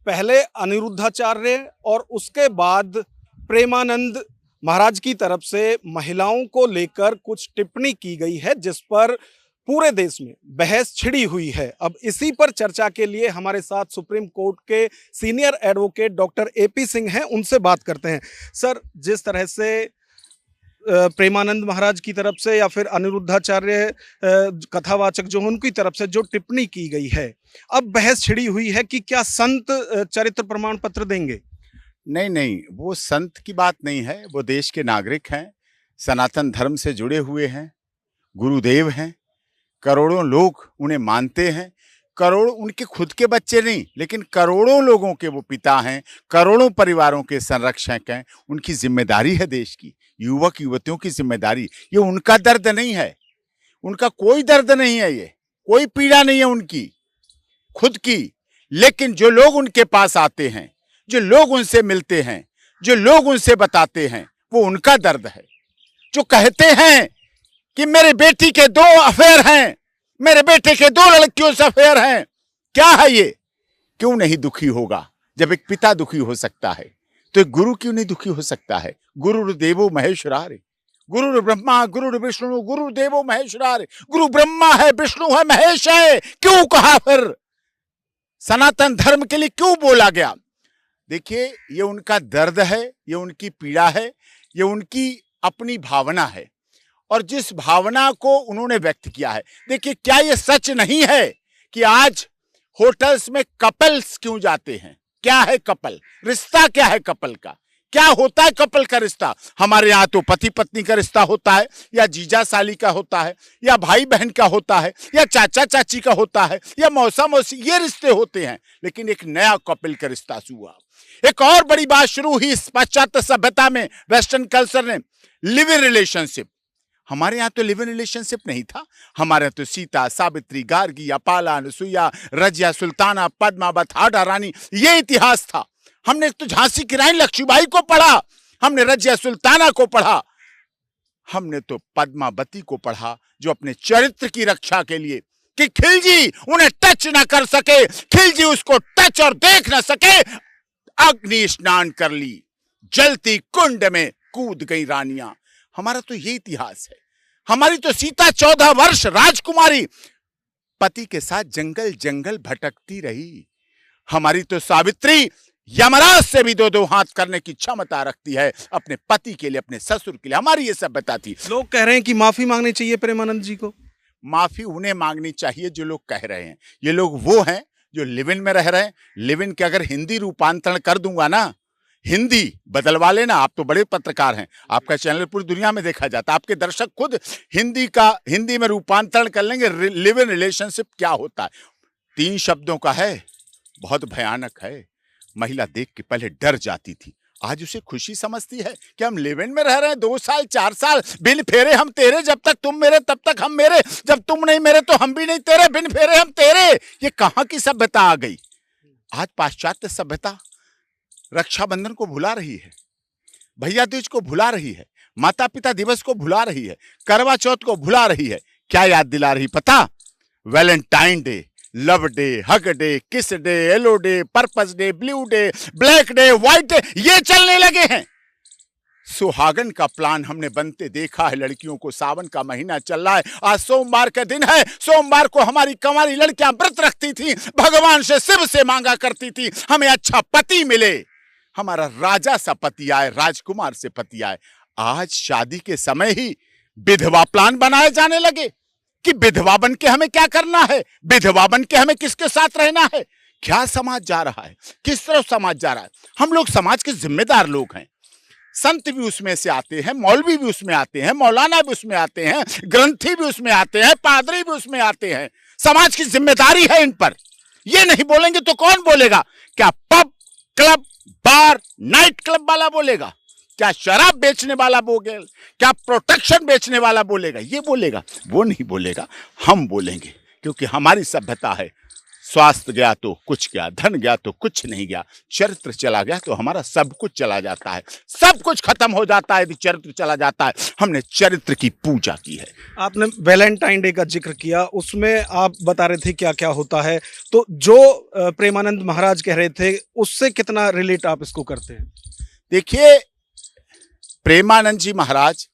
पहले अनिरुद्धाचार्य और उसके बाद प्रेमानंद महाराज की तरफ से महिलाओं को लेकर कुछ टिप्पणी की गई है, जिस पर पूरे देश में बहस छिड़ी हुई है। अब इसी पर चर्चा के लिए हमारे साथ सुप्रीम कोर्ट के senior advocate doctor AP Singh हैं, उनसे बात करते हैं। सर, जिस तरह से प्रेमानंद महाराज की तरफ से या फिर अनिरुद्धाचार्य कथावाचक जो उनकी तरफ से जो टिप्पणी की गई है, अब बहस छिड़ी हुई है कि क्या संत चरित्र प्रमाण पत्र देंगे? नहीं नहीं, वो संत की बात नहीं है। वो देश के नागरिक हैं, सनातन धर्म से जुड़े हुए हैं, गुरुदेव हैं, करोड़ों लोग उन्हें मानते हैं। करोड़ों उनके खुद के बच्चे नहीं, लेकिन करोड़ों लोगों के वो पिता हैं, करोड़ों परिवारों के संरक्षक हैं। उनकी जिम्मेदारी है देश की, युवक युवतियों की जिम्मेदारी। ये उनका दर्द नहीं है, उनका कोई दर्द नहीं है, ये कोई पीड़ा नहीं है उनकी खुद की। लेकिन जो लोग उनके पास आते हैं, जो लोग उनसे मिलते हैं, जो लोग उनसे बताते हैं, वो उनका दर्द है। जो कहते हैं कि मेरे बेटी के 2 अफेयर हैं, मेरे बेटे के 2 लड़कियों से अफेयर हैं, क्या है ये? क्यों नहीं दुखी होगा? जब एक पिता दुखी हो सकता है तो एक गुरु क्यों नहीं दुखी हो सकता है? गुरुर्देवो महेश्वरारे, गुरु ब्रह्मा गुरु विष्णु गुरुदेवो महेश्वरारे। गुरु ब्रह्मा है, विष्णु है, महेश है, क्यों कहा? फिर सनातन धर्म के लिए क्यों बोला गया? देखिए, ये उनका दर्द है, ये उनकी पीड़ा है, ये उनकी अपनी भावना है, और जिस भावना को उन्होंने व्यक्त किया है। देखिए, क्या ये सच नहीं है कि आज होटल्स में कपल्स क्यों जाते हैं? क्या है कपल? रिश्ता क्या है कपल का? क्या होता है कपल का रिश्ता? हमारे यहाँ तो पति पत्नी का रिश्ता होता है, या जीजा साली का होता है, या भाई बहन का होता है, या चाचा चाची का होता है, या मौसा मौसी, ये रिश्ते होते हैं। लेकिन एक नया कपल का रिश्ता हुआ। एक और बड़ी बात शुरू हुई इस पाश्चात्य सभ्यता में, वेस्टर्न कल्चर ने, लिव इन रिलेशनशिप। हमारे यहाँ तो लिव इन रिलेशनशिप नहीं था। हमारे यहाँ तो सीता, सावित्री, गार्गी, अपाला, अनुसुईया, रजिया, सुल्ताना, पद्मावत, हाड़ा रानी, ये इतिहास था। हमने तो झांसी की रानी लक्ष्मीबाई को पढ़ा, हमने रजिया सुल्ताना को पढ़ा, हमने तो पद्मावती को पढ़ा, जो अपने चरित्र की रक्षा के लिए कि खिलजी उन्हें टच ना कर सके, खिलजी उसको टच और देख ना सके, अग्नि स्नान कर ली, जलती कुंड में कूद गई रानियां। हमारा तो ये इतिहास है। हमारी तो सीता 14 वर्ष राजकुमारी पति के साथ जंगल जंगल भटकती रही। हमारी तो सावित्री यमराज से भी 2-2 हाथ करने की क्षमता रखती है अपने पति के लिए, अपने ससुर के लिए। हमारी ये सभ्यता थी। लोग कह रहे हैं कि माफी मांगनी चाहिए प्रेमानंद जी को। माफी उन्हें मांगनी चाहिए जो लोग कह रहे हैं। ये लोग वो हैं जो लिव इन में रह रहे हैं। लिव इन के अगर हिंदी रूपांतरण कर दूंगा ना, हिंदी बदलवा लेना। आप तो बड़े पत्रकार हैं, आपका चैनल पूरी दुनिया में देखा जाता है, आपके दर्शक खुद हिंदी में रूपांतरण कर लेंगे। लिव इन रिलेशनशिप क्या होता है? 3 शब्दों का है, बहुत भयानक है। महिला देख के पहले डर जाती थी, आज उसे खुशी समझती है कि हम लिव इन में रह रहे हैं 2 साल 4 साल, बिन फेरे हम तेरे, जब तक तुम मेरे तब तक हम मेरे, जब तुम नहीं मेरे तो हम भी नहीं तेरे, बिन फेरे हम तेरे। ये कहां की सभ्यता आ गई? आज पाश्चात्य सभ्यता रक्षाबंधन को भुला रही है, भैया दूज को भुला रही है, माता पिता दिवस को भुला रही है, करवा चौथ को भुला रही है। क्या याद दिला रही पता? Valentine day, love day, hug day, kiss day, yellow day, purple day, blue day, black day, white day, ये चलने लगे हैं। सुहागन का प्लान हमने बनते देखा है। लड़कियों को सावन का महीना चल रहा है, आज सोमवार का दिन है। सोमवार को हमारी कंवारी लड़कियां व्रत रखती थी, भगवान से शिव से मांगा करती थी हमें अच्छा पति मिले, हमारा राजा सा पति आए, राजकुमार से पति आए। आज शादी के समय ही विधवा प्लान बनाए जाने लगे कि विधवा बन के हमें क्या करना है, विधवा बन के हमें किसके साथ रहना है। क्या समाज जा रहा है, किस तरफ समाज जा रहा है? हम लोग समाज के जिम्मेदार लोग हैं। संत भी उसमें से आते हैं, मौलवी भी उसमें आते हैं, मौलाना भी उसमें आते हैं, ग्रंथी भी उसमें आते हैं, पादरी भी उसमें आते हैं। समाज की जिम्मेदारी है इन पर। ये नहीं बोलेंगे तो कौन बोलेगा? क्या पब, क्लब, बार, नाइट क्लब वाला बोलेगा? क्या शराब बेचने वाला बोलेगा? क्या प्रोटेक्शन बेचने वाला बोलेगा? ये बोलेगा? वो नहीं बोलेगा, हम बोलेंगे, क्योंकि हमारी सभ्यता है स्वास्थ्य गया तो कुछ गया, धन गया तो कुछ नहीं गया, चरित्र चला गया तो हमारा सब कुछ चला जाता है, सब कुछ खत्म हो जाता है यदि चरित्र चला जाता है। हमने चरित्र की पूजा की है। आपने वैलेंटाइन डे का जिक्र किया, उसमें आप बता रहे थे क्या क्या होता है, तो जो प्रेमानंद महाराज कह रहे थे उससे कितना रिलेट आप इसको करते हैं? देखिए, प्रेमानंद जी महाराज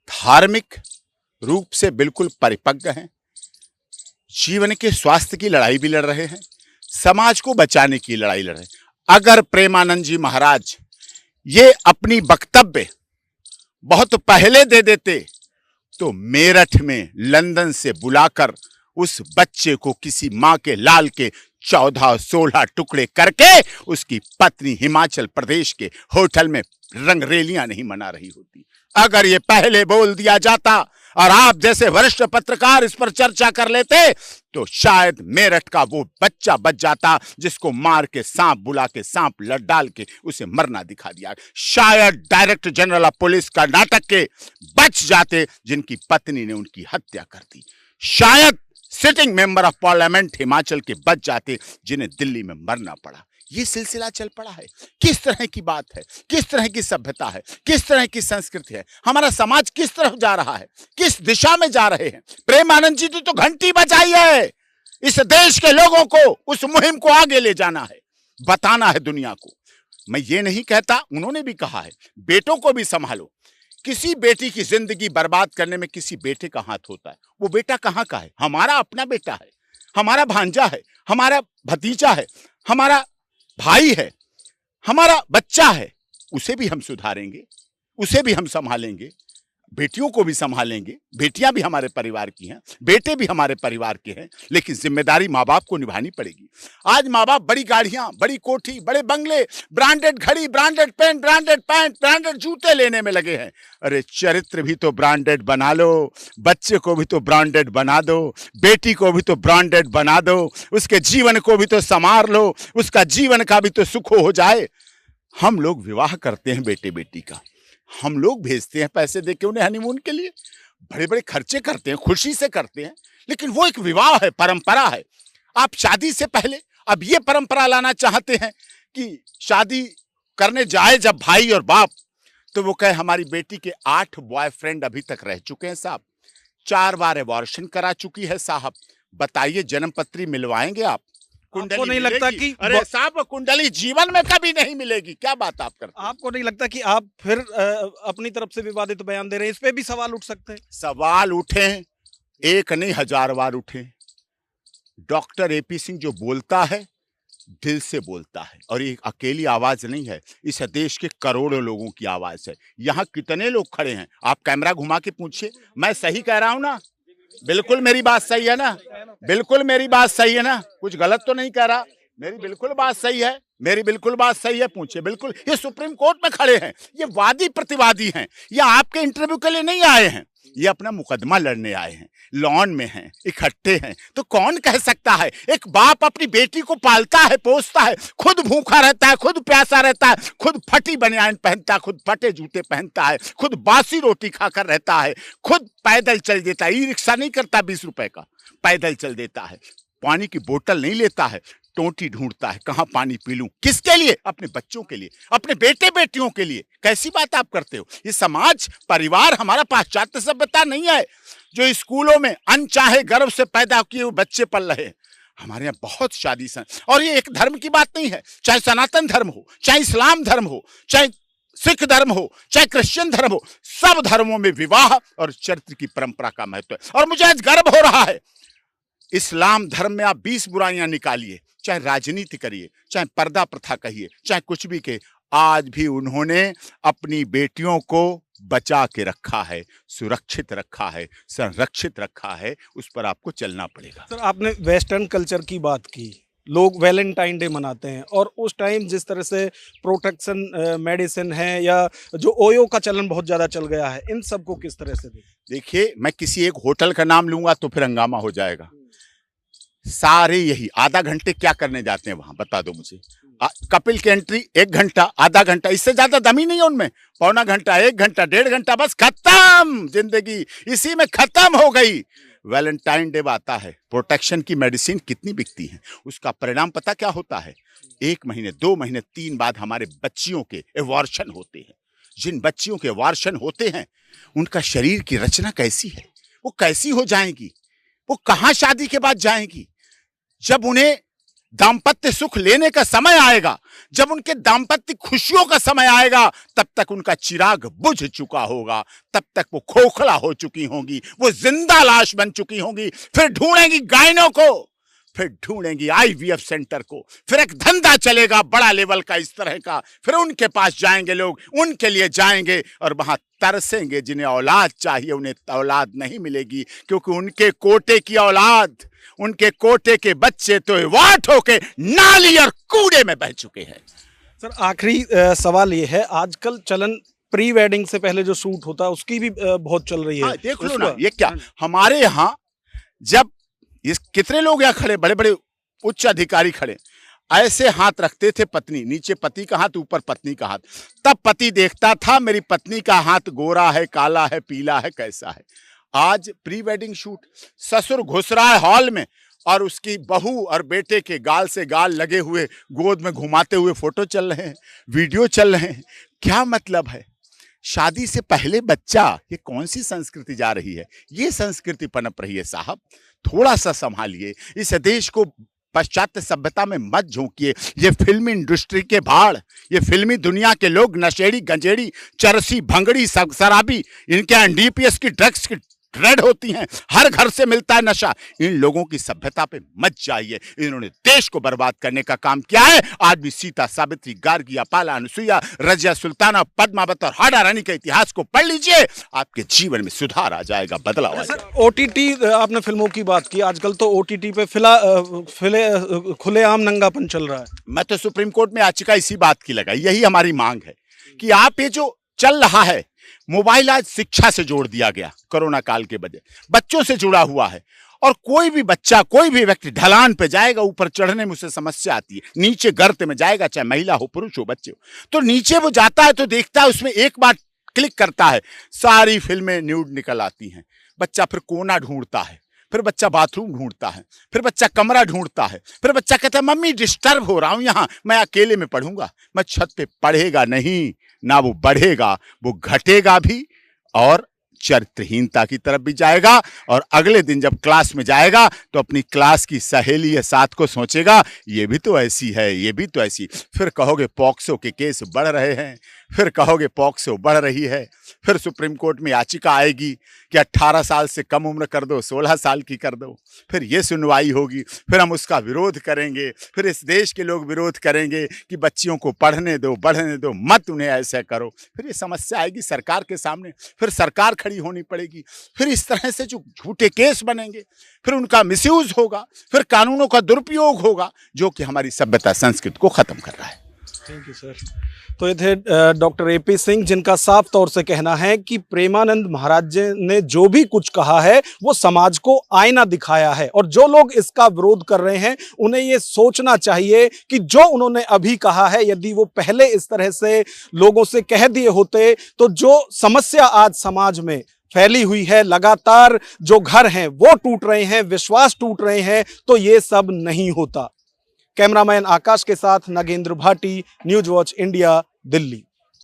धार्मिक रूप से बिल्कुल परिपक्व हैं, जीवन के स्वास्थ्य की लड़ाई भी लड़ रहे हैं, समाज को बचाने की लड़ाई लड़ रहे हैं। अगर प्रेमानंद जी महाराज ये अपनी वक्तव्य बहुत पहले दे देते तो मेरठ में लंदन से बुलाकर उस बच्चे को किसी मां के लाल के 14-16 टुकड़े करके उसकी पत्नी हिमाचल प्रदेश के होटल में रंगरेलियां नहीं मना रही होती। अगर ये पहले बोल दिया जाता और आप जैसे वरिष्ठ पत्रकार इस पर चर्चा कर लेते तो शायद मेरठ का वो बच्चा बच जाता जिसको मार के सांप बुला के सांप लड़ डाल के उसे मरना दिखा दिया। शायद director general of police Karnataka के बच जाते जिनकी पत्नी ने उनकी हत्या कर दी। शायद sitting member of parliament Himachal के बच जाते जिन्हें दिल्ली में मरना पड़ा। ये सिलसिला चल पड़ा है। किस तरह की बात है, किस तरह की सभ्यता है, किस तरह की संस्कृति है, हमारा समाज किस तरफ जा रहा है, किस दिशा में जा रहे हैं। प्रेमानंद जी ने तो घंटी बजाई है। इस देश के लोगों को उस मुहिम को आगे ले जाना है, बताना है दुनिया को। मैं ये नहीं कहता, उन्होंने भी कहा है बेटों को भी संभालो। किसी बेटी की जिंदगी बर्बाद करने में किसी बेटे का हाथ होता है। वो बेटा कहाँ का है? हमारा अपना बेटा है, हमारा भांजा है, हमारा भतीजा है, हमारा भाई है, हमारा बच्चा है। उसे भी हम सुधारेंगे, उसे भी हम संभालेंगे, बेटियों को भी संभालेंगे। बेटियां भी हमारे परिवार की हैं, बेटे भी हमारे परिवार के हैं, लेकिन जिम्मेदारी माँ बाप को निभानी पड़ेगी। आज माँ बाप बड़ी गाड़ियां, बड़ी कोठी, बड़े बंगले, ब्रांडेड घड़ी, branded pen, branded pant, branded जूते लेने में लगे हैं। अरे चरित्र भी तो ब्रांडेड बना लो, बच्चे को भी तो ब्रांडेड बना दो, बेटी को भी तो ब्रांडेड बना दो, उसके जीवन को भी तो संवार लो, उसका जीवन का भी तो सुख हो जाए। हम लोग विवाह करते हैं बेटे बेटी का, हम लोग भेजते हैं पैसे देके उन्हें हनीमून के लिए, बड़े बड़े खर्चे करते हैं, खुशी से करते हैं, लेकिन वो एक विवाह है, परंपरा है। आप शादी से पहले अब ये परंपरा लाना चाहते हैं कि शादी करने जाए जब भाई और बाप तो वो कहे हमारी बेटी के 8 बॉयफ्रेंड अभी तक रह चुके हैं साहब, 4 बार एबॉर्शन करा चुकी है साहब, बताइए जन्म पत्री मिलवाएंगे आप? आपको नहीं लगता कि अरे साहब कुंडली जीवन में कभी नहीं मिलेगी? क्या बात आप करते हैं? आपको नहीं लगता कि आप फिर अपनी तरफ से विवादित बयान दे रहे हैं? इस पे भी सवाल उठ सकते हैं। सवाल उठे, एक नहीं 1000 बार उठे। डॉक्टर एपी सिंह जो बोलता है दिल से बोलता है, और ये अकेली आवाज नहीं है, इस देश के करोड़ों लोगों की आवाज है। यहाँ कितने लोग खड़े हैं, आप कैमरा घुमा के पूछिए। मैं सही कह रहा हूं ना? बिल्कुल मेरी बात सही है ना? बिल्कुल मेरी बात सही है ना? कुछ गलत तो नहीं कह रहा? मेरी बिल्कुल बात सही है, मेरी बिल्कुल बात सही है, पूछिए। बिल्कुल, ये सुप्रीम कोर्ट में खड़े हैं, ये वादी प्रतिवादी हैं, ये आपके इंटरव्यू के लिए नहीं आए हैं, ये अपना मुकदमा लड़ने आए हैं, लॉन में हैं, इकट्ठे हैं। तो कौन कह सकता है? एक बाप अपनी बेटी को पालता है, पोसता है, खुद भूखा रहता है, खुद प्यासा रहता है, खुद फटी बनियान पहनता है, खुद फटे जूते पहनता है, खुद बासी रोटी खाकर रहता है, खुद पैदल चल देता है, ई रिक्शा नहीं करता 20 रुपए का, पैदल चल देता है, पानी की बोतल नहीं लेता है, टोंटी ढूंढता है, कहां पानी पी लूं। किसके लिए? अपने बच्चों के लिए, अपने बेटे बेटियों के लिए। कैसी बात आप करते हो? ये समाज परिवार हमारा पाश्चात्य सभ्यता नहीं है जो स्कूलों में अनचाहे गर्भ से पैदा किए हुए बच्चे पल रहे हैं। हमारे यहाँ बहुत शादी और ये एक धर्म की बात नहीं है, चाहे सनातन धर्म हो, चाहे इस्लाम धर्म हो, चाहे सिख धर्म हो, चाहे क्रिश्चियन धर्म हो, सब धर्मों में विवाह और चरित्र की परंपरा का महत्व है। और मुझे आज गर्व हो रहा है, इस्लाम धर्म में आप 20 बुराइयां निकालिए, चाहे राजनीति करिए, चाहे पर्दा प्रथा कहिए, चाहे कुछ भी कहिए, आज भी उन्होंने अपनी बेटियों को बचा के रखा है, सुरक्षित रखा है, संरक्षित रखा है। उस पर आपको चलना पड़ेगा। सर, आपने वेस्टर्न कल्चर की बात की, लोग वैलेंटाइन डे मनाते हैं, और उस टाइम जिस तरह से प्रोटेक्शन मेडिसिन है या जो ओयो का चलन बहुत ज्यादा चल गया है, इन सब को किस तरह से देखिए, मैं किसी एक होटल का नाम लूंगा तो फिर हंगामा हो जाएगा। सारे यही आधा घंटे क्या करने जाते हैं वहां, बता दो मुझे। कपिल की एंट्री 1 घंटा, आधा घंटा, इससे ज्यादा दम ही नहीं है उनमें। पौना घंटा, 1 घंटा, 1.5 घंटा, बस खत्म जिंदगी, इसी में खत्म हो गई। वैलेंटाइन डे आता है, प्रोटेक्शन की मेडिसिन कितनी बिकती है, उसका परिणाम पता क्या होता है? 1 महीने 2 महीने 3 बाद हमारे बच्चियों के एवॉर्शन होते हैं। जिन बच्चियों के एवॉर्शन होते हैं उनका शरीर की रचना कैसी है, वो कैसी हो जाएंगी, वो कहाँ शादी के बाद जाएंगी? जब उन्हें दाम्पत्य सुख लेने का समय आएगा, जब उनके दाम्पत्य खुशियों का समय आएगा, तब तक उनका चिराग बुझ चुका होगा, तब तक वो खोखला हो चुकी होंगी, वो जिंदा लाश बन चुकी होंगी। फिर ढूंढेंगी गायनों को, फिर ढूंढेंगी आईवीएफ सेंटर को, फिर एक धंधा चलेगा बड़ा लेवल का इस तरह का, फिर उनके पास जाएंगे लोग, उनके लिए जाएंगे और वहां तरसेंगे। जिन्हें औलाद चाहिए उन्हें औलाद नहीं मिलेगी, क्योंकि उनके कोटे की औलाद, उनके कोटे के बच्चे तो वाट होके नाली और कूड़े में बह चुके हैं। सर आखिरी सवाल ये है, आजकल चलन प्री वेडिंग से पहले जो शूट होता है उसकी भी बहुत चल रही है। हाँ, देख लो ना, ये क्या हमारे यहाँ जब इस कितने लोग यहाँ खड़े, बड़े बड़े उच्च अधिकारी खड़े, ऐसे हाथ रखते थे पत्नी, नीचे पति का हाथ, ऊपर पत्नी का हाथ, तब पति देखता था मेरी पत्नी का हाथ गोरा है, काला है, पीला है, कैसा है। आज प्री वेडिंग शूट, ससुर घुस रहा है हॉल में और उसकी बहू और बेटे के गाल से गाल लगे हुए गोद में घुमाते हुए फोटो चल रहे हैं, वीडियो चल रहे हैं। क्या मतलब है? शादी से पहले बच्चा, ये कौन सी संस्कृति जा रही है? ये संस्कृति पनप रही है साहब, थोड़ा सा संभालिए। इस देश को पाश्चात्य सभ्यता में मत झोंकिए। ये फिल्मी इंडस्ट्री के भाड़, ये फिल्मी दुनिया के लोग नशेड़ी, गंजेड़ी, चरसी, भंगड़ी, शराबी, इनके एनडीपीएस की ड्रग्स की रेड होती हैं, हर घर से मिलता है नशा। इन लोगों की सभ्यता पे मत जाइए, इन्होंने देश को बर्बाद करने का काम किया है। आज भी सीता, सावित्री, गार्गी, अपाला, अनुसुईया, रजिया, सुल्ताना, पद्मावत और हाड़ा रानी के इतिहास को पढ़ लीजिए, आपके जीवन में सुधार आ जाएगा, बदलाव आ जाएगा। ओटीटी, आपने फिल्मों की बात की, आजकल तो ओटीटी पे खुलेआम नंगापन चल रहा है। मैं तो सुप्रीम कोर्ट में याचिका इसी बात की लगाई, यही हमारी मांग है कि आप ये जो चल रहा है, मोबाइल आज शिक्षा से जोड़ दिया गया कोरोना काल के वजह, बच्चों से जुड़ा हुआ है। और कोई भी बच्चा, कोई भी व्यक्ति ढलान पे जाएगा, ऊपर चढ़ने में उसे समस्या आती है, नीचे गर्त में जाएगा, चाहे महिला हो, पुरुष हो, बच्चे हो, तो नीचे वो जाता है तो देखता है, उसमें एक बार क्लिक करता है, सारी फिल्में न्यूड निकल आती हैं। बच्चा फिर कोना ढूंढता है, फिर बच्चा बाथरूम ढूंढता है, फिर बच्चा कमरा ढूंढता है, फिर बच्चा कहता है मम्मी डिस्टर्ब हो रहा हूं यहाँ, मैं अकेले में पढ़ूंगा। मैं छत पे पढ़ेगा नहीं, ना वो बढ़ेगा, वो घटेगा भी और चरित्रहीनता की तरफ भी जाएगा। और अगले दिन जब क्लास में जाएगा तो अपनी क्लास की सहेली या साथ को सोचेगा ये भी तो ऐसी है, ये भी तो ऐसी। फिर कहोगे पॉक्सो के केस बढ़ रहे हैं, फिर कहोगे पॉक्सो बढ़ रही है, फिर सुप्रीम कोर्ट में याचिका आएगी कि 18 साल से कम उम्र कर दो, 16 साल की कर दो, फिर ये सुनवाई होगी, फिर हम उसका विरोध करेंगे, फिर इस देश के लोग विरोध करेंगे कि बच्चियों को पढ़ने दो, बढ़ने दो, मत उन्हें ऐसा करो। फिर ये समस्या आएगी सरकार के सामने, फिर सरकार खड़ी होनी पड़ेगी, फिर इस तरह से जो झूठे केस बनेंगे, फिर उनका मिसयूज होगा, फिर कानूनों का दुरुपयोग होगा, जो कि हमारी सभ्यता संस्कृति को खत्म कर रहा है। Thank you sir. तो ये थे डॉक्टर एपी सिंह, जिनका साफ तौर से कहना है कि प्रेमानंद महाराज जी ने जो भी कुछ कहा है वो समाज को आईना दिखाया है, और जो लोग इसका विरोध कर रहे हैं उन्हें ये सोचना चाहिए कि जो उन्होंने अभी कहा है, यदि वो पहले इस तरह से लोगों से कह दिए होते तो जो समस्या आज समाज में फैली हुई है, लगातार जो घर हैं वो टूट रहे हैं, विश्वास टूट रहे हैं, तो ये सब नहीं होता। कैमरामैन आकाश के साथ Nagendra Bhati, news watch India, Delhi.